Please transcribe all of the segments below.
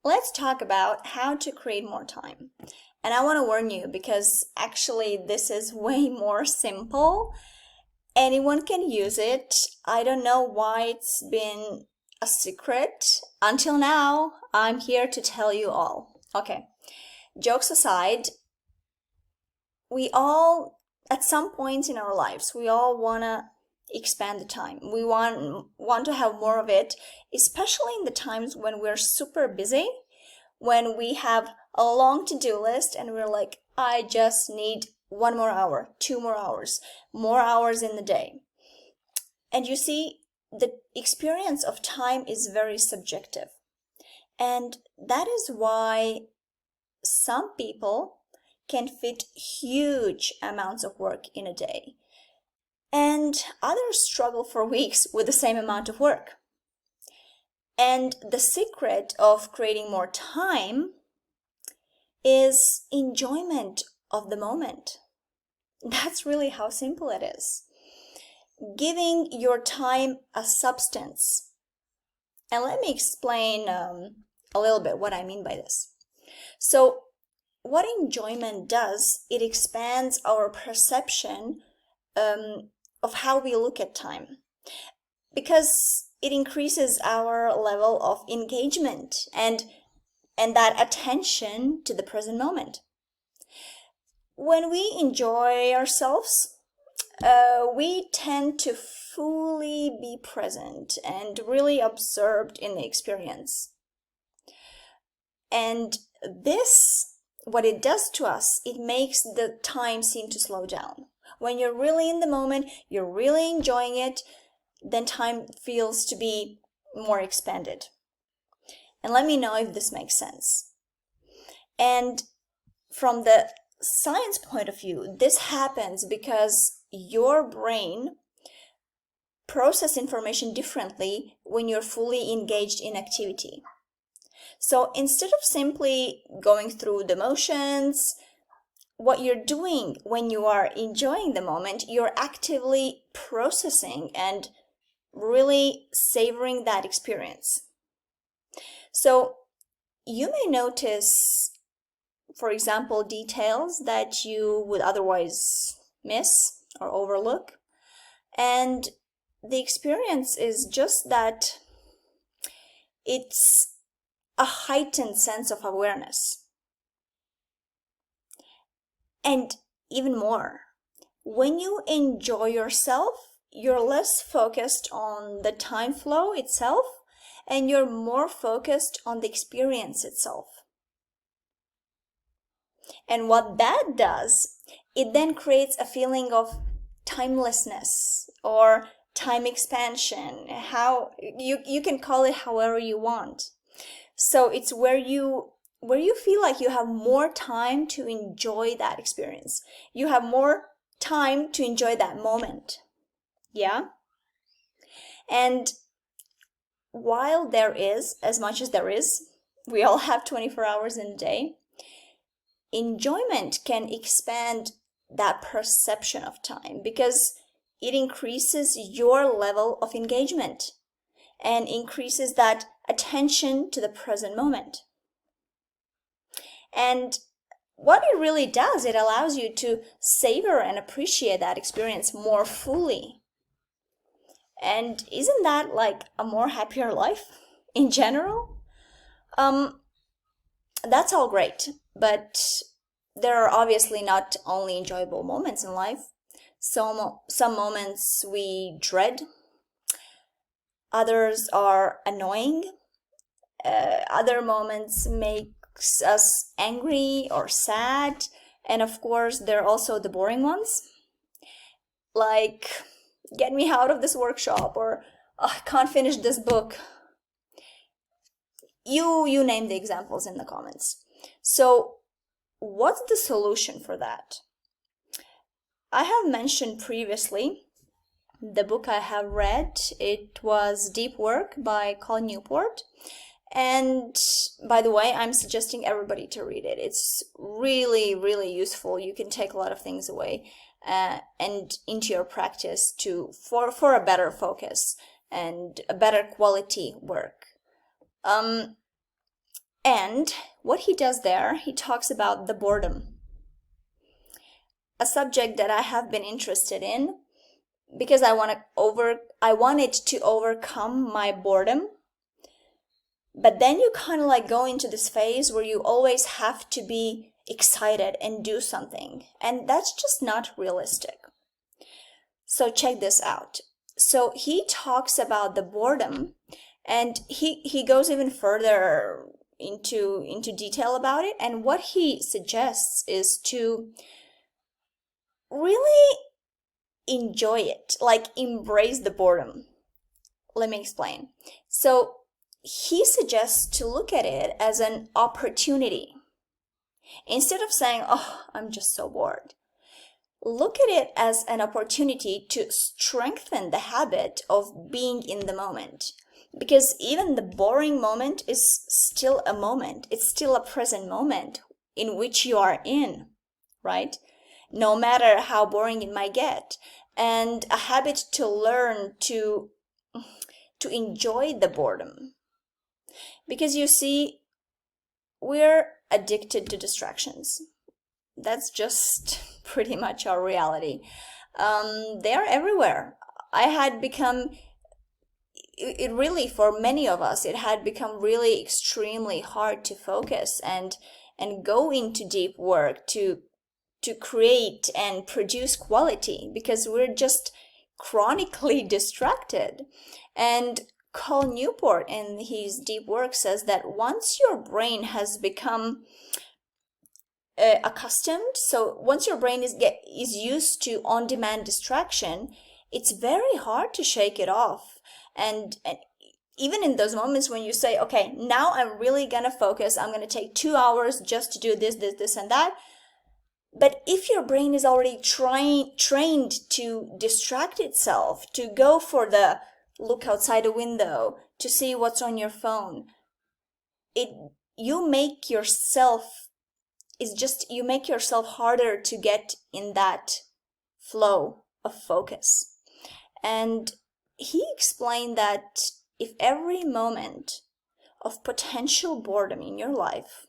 let's talk about how to create more time. And I want to warn you because actually this is way more simple. Anyone can use it. I don't know why it's been a secret. Until now, I'm here to tell you all. Okay, jokes aside, we all, at some point in our lives, we all want to expand the time. We want to have more of it, especially in the times when we're super busy, when we have a long to-do list and we're like, I just need 1 more hour, 2 more hours in the day. And you see, the experience of time is very subjective. And that is why some people can fit huge amounts of work in a day, and others struggle for weeks with the same amount of work. And the secret of creating more time is enjoyment of the moment. That's really how simple it is. Giving your time a substance. And let me explain a little bit what I mean by this. So, what enjoyment does, it expands our perception of how we look at time, because it increases our level of engagement and that attention to the present moment. When we enjoy ourselves, we tend to fully be present and really absorbed in the experience. And this, what it does to us, it makes the time seem to slow down. When you're really in the moment, you're really enjoying it, then time feels to be more expanded. And let me know if this makes sense. And from the science point of view, this happens because your brain processes information differently when you're fully engaged in activity. So instead of simply going through the motions, what you're doing when you are enjoying the moment, you're actively processing and really savoring that experience. So you may notice, for example, details that you would otherwise miss or overlook. And the experience is just that it's a heightened sense of awareness. And even more, when you enjoy yourself, you're less focused on the time flow itself, and you're more focused on the experience itself. And what that does, it then creates a feeling of timelessness or time expansion. How you can call it however you want. So it's where you feel like you have more time to enjoy that experience. You have more time to enjoy that moment. Yeah? And while there is, as much as there is, we all have 24 hours in a day, enjoyment can expand that perception of time because it increases your level of engagement and increases that attention to the present moment. And what it really does, it allows you to savor and appreciate that experience more fully. And isn't that like a more happier life in general? That's all great, but there are obviously not only enjoyable moments in life. Some moments we dread, others are annoying, other moments makes us angry or sad, and of course there are also the boring ones, like get me out of this workshop, or oh, I can't finish this book. You name the examples in the comments. So what's the solution for that? I have mentioned previously the book I have read. It was Deep Work by Cal Newport. And by the way, I'm suggesting everybody to read it. It's really, really useful. You can take a lot of things away and into your practice for a better focus and a better quality work. And what he does there, he talks about the boredom, a subject that I have been interested in because I wanted to overcome my boredom. But then you kind of like go into this phase where you always have to be excited and do something, and that's just not realistic. So check this out. So he talks about the boredom, and he goes even further into detail about it, and what he suggests is to really enjoy it, like embrace the boredom. Let me explain. So he suggests to look at it as an opportunity. Instead of saying, oh, I'm just so bored, look at it as an opportunity to strengthen the habit of being in the moment. Because even the boring moment is still a moment. It's still a present moment in which you are in, right? No matter how boring it might get. And a habit to learn to enjoy the boredom. Because you see, we're addicted to distractions. That's just pretty much our reality. They are everywhere. It really, for many of us, it had become really extremely hard to focus and go into deep work to create and produce quality, because we're just chronically distracted. And Cal Newport in his deep work says that once your brain has become accustomed, so once your brain is used to on-demand distraction, it's very hard to shake it off. And even in those moments when you say, okay, now I'm really gonna focus, I'm gonna take 2 hours just to do this and that. But if your brain is already trained to distract itself, to go for the look outside the window, to see what's on your phone, you make yourself harder to get in that flow of focus. And he explained that if every moment of potential boredom in your life,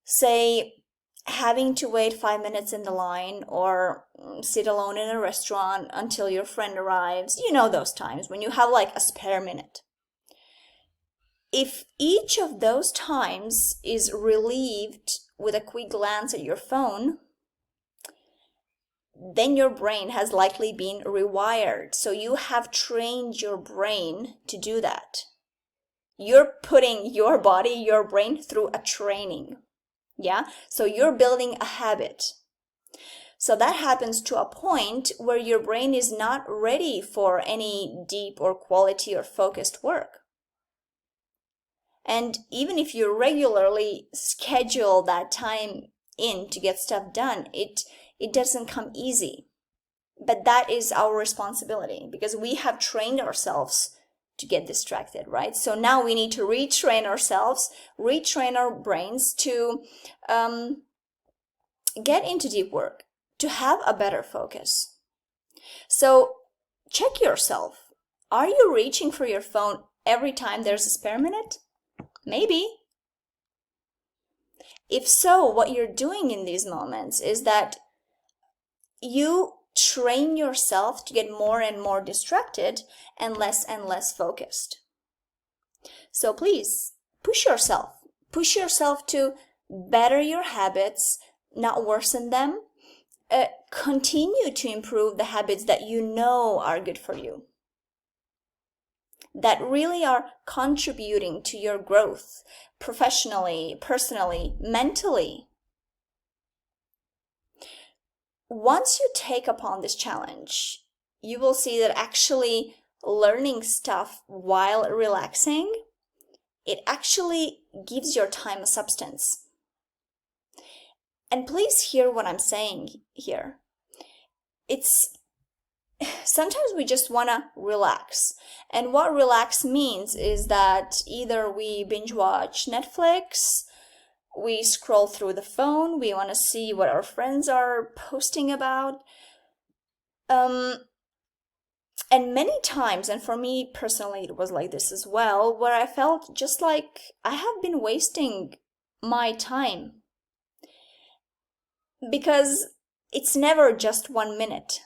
say having to wait 5 minutes in the line or sit alone in a restaurant until your friend arrives, you know those times when you have like a spare minute. If each of those times is relieved with a quick glance at your phone, then your brain has likely been rewired. So you have trained your brain to do that. You're putting your body, your brain through a training. Yeah? So you're building a habit. So that happens to a point where your brain is not ready for any deep or quality or focused work. And even if you regularly schedule that time in to get stuff done, it doesn't come easy. But that is our responsibility, because we have trained ourselves to get distracted, right? So now we need to retrain ourselves, retrain our brains to get into deep work, to have a better focus. So check yourself. Are you reaching for your phone every time there's a spare minute? Maybe. If so, what you're doing in these moments is that you train yourself to get more and more distracted and less focused. So please push yourself to better your habits, not worsen them. Continue to improve the habits that you know are good for you, that really are contributing to your growth professionally, personally, mentally. Once you take upon this challenge, you will see that actually learning stuff while relaxing, it actually gives your time a substance. And please hear what I'm saying here. Sometimes we just want to relax. And what relax means is that either we binge watch Netflix, we scroll through the phone, we want to see what our friends are posting about. And And many times, and for me personally, it was like this as well, where I felt just like I have been wasting my time because it's never just 1 minute.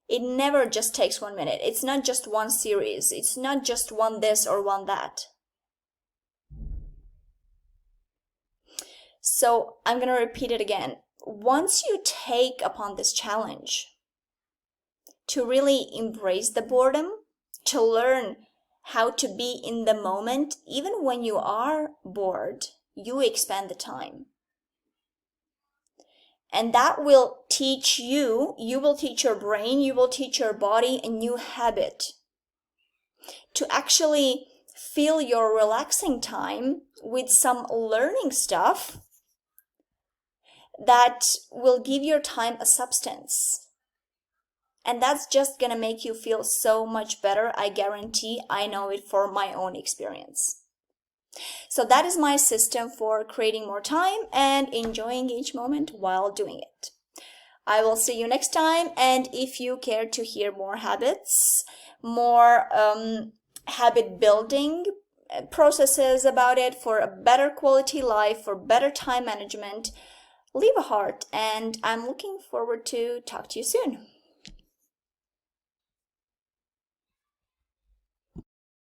It never just takes 1 minute. It's not just one series. It's not just one this or one that. So I'm going to repeat it again. Once you take upon this challenge to really embrace the boredom, to learn how to be in the moment, even when you are bored, you expand the time. And that will teach you will teach your brain, you will teach your body a new habit to actually fill your relaxing time with some learning stuff that will give your time a substance. And that's just gonna make you feel so much better. I guarantee. I know it for my own experience. So that is my system for creating more time and enjoying each moment while doing it. I will see you next time. And if you care to hear more habits, more habit building processes about it for a better quality life, for better time management, leave a heart. And I'm looking forward to talk to you soon.